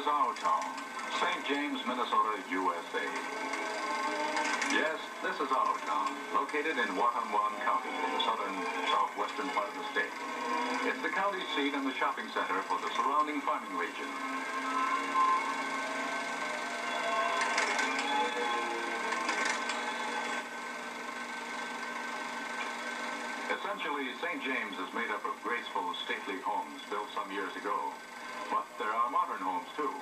our town, St. James, Minnesota, USA. Yes, this is our town, located in Watonwan County in the southern southwestern part of the state. It's the county seat and the shopping center for the surrounding farming region. Essentially, St. James is made up of graceful, stately homes built some years ago. But there are modern homes, too.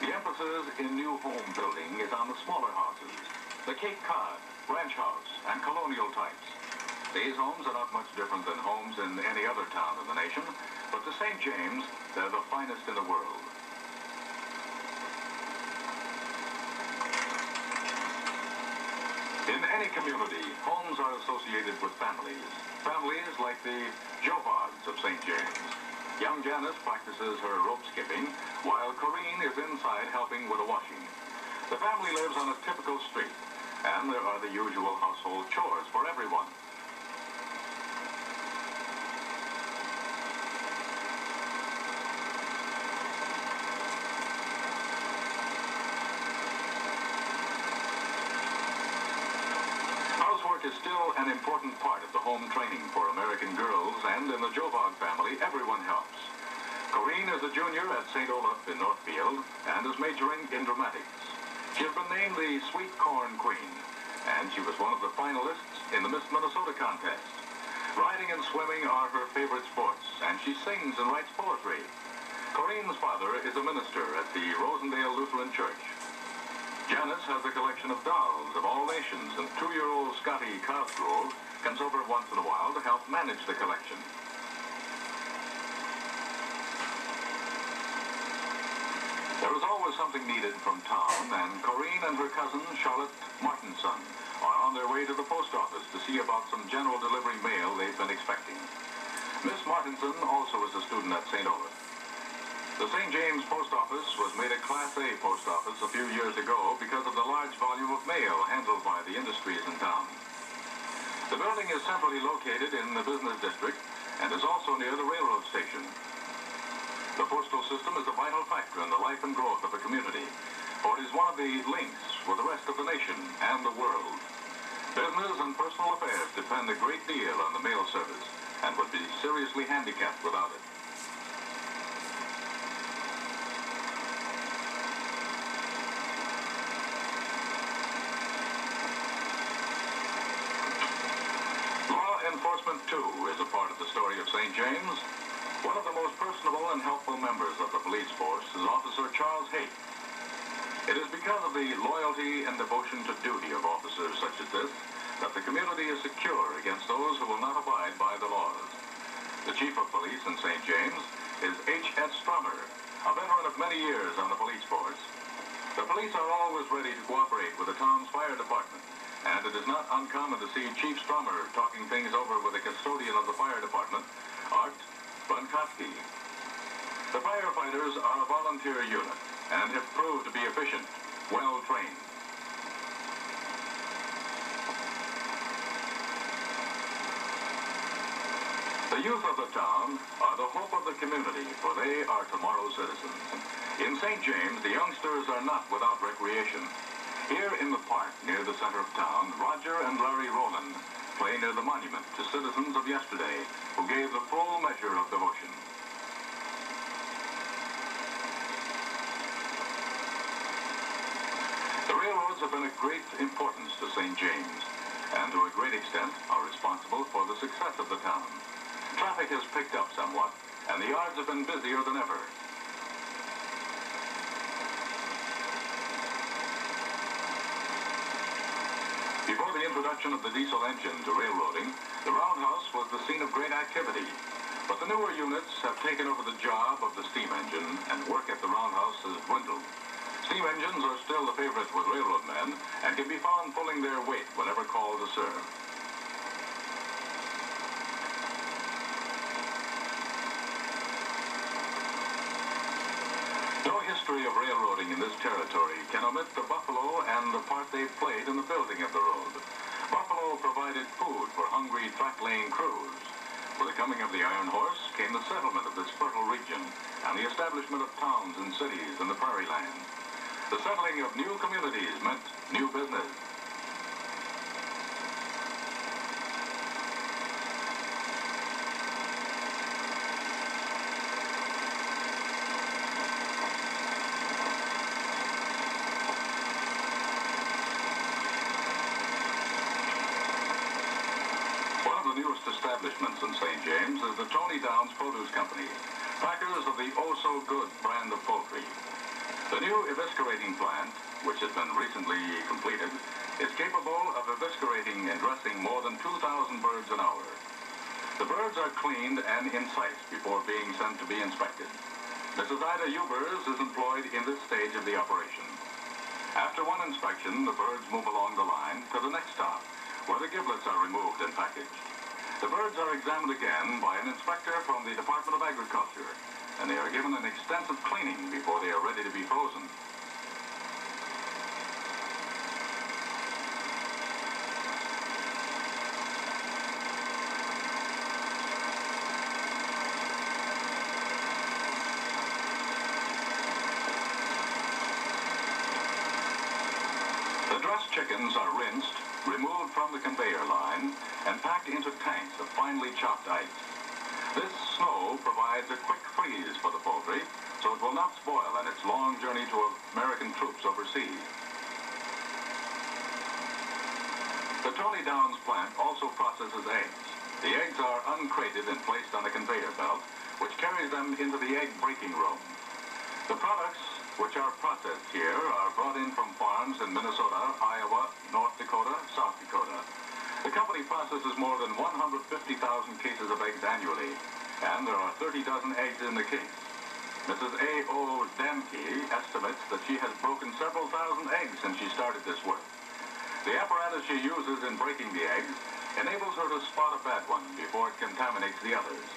The emphasis in new home building is on the smaller houses, the Cape Cod, ranch house, and colonial types. These homes are not much different than homes in any other town in the nation, but to St. James, they're the finest in the world. In any community, homes are associated with families. Families like the Jobags of St. James. Young Janice practices her rope skipping, while Corrine is inside helping with the washing. The family lives on a typical street, and there are the usual household chores for everyone. Housework is still an important part of the home training for American girls, and in the Jobag family, everyone helps. Corrine is a junior at St. Olaf in Northfield and is majoring in dramatics. She has been named the Sweet Corn Queen, and she was one of the finalists in the Miss Minnesota contest. Riding and swimming are her favorite sports, and she sings and writes poetry. Corrine's father is a minister at the Rosendale Lutheran Church. Janice has a collection of dolls of all nations, and 2-year-old Scotty Cosgrove comes over once in a while to help manage the collection. There is always something needed from town, and Corrine and her cousin, Charlotte Martinson, are on their way to the post office to see about some general delivery mail they've been expecting. Miss Martinson also is a student at St. Olaf. The St. James Post Office was made a Class A post office a few years ago because of the large volume of mail handled by the industries in town. The building is centrally located in the business district and is also near the railroad station. The postal system is a vital factor in the life and growth of a community, for it is one of the links with the rest of the nation and the world. Business and personal affairs depend a great deal on the mail service and would be seriously handicapped without it. Enforcement, too, is a part of the story of St. James. One of the most personable and helpful members of the police force is Officer Charles Haight. It is because of the loyalty and devotion to duty of officers such as this that the community is secure against those who will not abide by the laws. The Chief of Police in St. James is H.S. Strummer, a veteran of many years on the police force. The police are always ready to cooperate with the town's fire department, and it is not uncommon to see Chief Strummer talking things over with the custodian of the fire department, Art Bunkoski. The firefighters are a volunteer unit and have proved to be efficient, well trained. The youth of the town are the hope of the community, for they are tomorrow's citizens. In St. James, the youngsters are not without recreation. Here in the park near the center of town, Roger and Larry Rowland play near the monument to citizens of yesterday who gave the full measure of devotion. The railroads have been of great importance to St. James, and to a great extent are responsible for the success of the town. Traffic has picked up somewhat, and the yards have been busier than ever. Before the introduction of the diesel engine to railroading, the Roundhouse was the scene of great activity. But the newer units have taken over the job of the steam engine, and work at the Roundhouse has dwindled. Steam engines are still the favorite with railroad men, and can be found pulling their weight whenever called to serve. No history of railroading in this territory can omit the buffalo and the part they played in the building of the road. Buffalo provided food for hungry track-laying crews. With the coming of the Iron Horse came the settlement of this fertile region, and the establishment of towns and cities in the prairie land. The settling of new communities meant new business. Establishments in St. James is the Tony Downs Produce Company, packers of the oh-so-good brand of poultry. The new eviscerating plant, which has been recently completed, is capable of eviscerating and dressing more than 2,000 birds an hour. The birds are cleaned and incised before being sent to be inspected. Mrs. Ida Ubers is employed in this stage of the operation. After one inspection, the birds move along the line to the next stop, where the giblets are removed and packaged. The birds are examined again by an inspector from the Department of Agriculture, and they are given an extensive cleaning before they are ready to be frozen. The dressed chickens are rinsed, removed from the conveyor line, and packed into tanks of finely chopped ice. This snow provides a quick freeze for the poultry, so it will not spoil on its long journey to American troops overseas. The Tony Downs plant also processes eggs. The eggs are uncrated and placed on a conveyor belt, which carries them into the egg breaking room. The products which are processed here are brought in from farms in Minnesota, Iowa, North Dakota, South Dakota. The company processes more than 150,000 cases of eggs annually, and there are 30 dozen eggs in the case. Mrs. A.O. Demke estimates that she has broken several thousand eggs since she started this work. The apparatus she uses in breaking the eggs enables her to spot a bad one before it contaminates the others.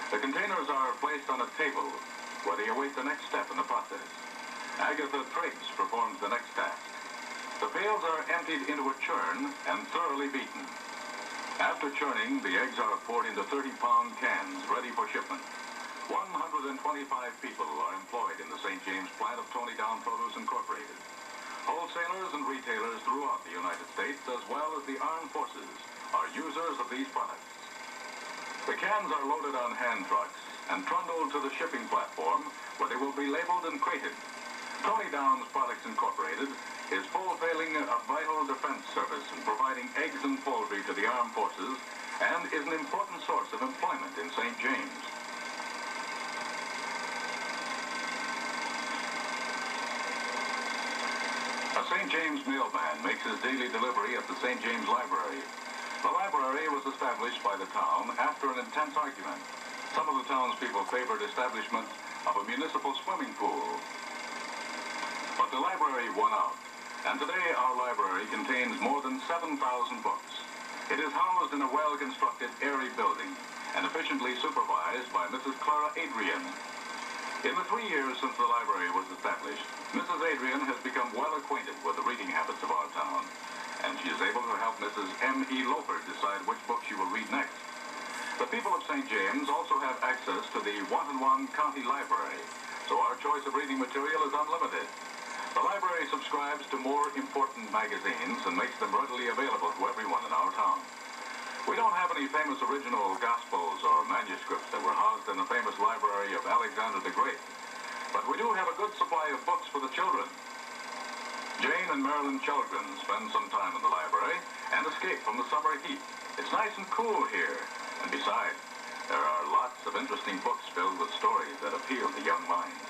The containers are placed on a table where they await the next step in the process. Agatha Triggs performs the next task. The pails are emptied into a churn and thoroughly beaten. After churning, the eggs are poured into 30-pound cans ready for shipment. 125 people are employed in the St. James plant of Tony Downs Produce Incorporated. Wholesalers and retailers throughout the United States, as well as the armed forces, are users of these products. The cans are loaded on hand trucks and trundled to the shipping platform, where they will be labeled and crated. Tony Downs Products Incorporated is fulfilling a vital defense service in providing eggs and poultry to the armed forces, and is an important source of employment in St. James. A St. James mailman makes his daily delivery at the St. James Library. The library was established by the town after an intense argument. Some of the townspeople favored establishment of a municipal swimming pool. But the library won out, and today our library contains more than 7,000 books. It is housed in a well-constructed, airy building and efficiently supervised by Mrs. Clara Adrian. In the 3 years since the library was established, Mrs. Adrian has become well acquainted with the reading habits of our town, and she is able to help Mrs. M.E. Loper decide which book she will read next. The people of St. James also have access to the Watonwan County Library, so our choice of reading material is unlimited. The library subscribes to more important magazines and makes them readily available to everyone in our town. We don't have any famous original Gospels or manuscripts that were housed in the famous library of Alexander the Great, but we do have a good supply of books for the children. Jane and Marilyn Children spend some time in the library and escape from the summer heat. It's nice and cool here, and besides, there are lots of interesting books filled with stories that appeal to young minds.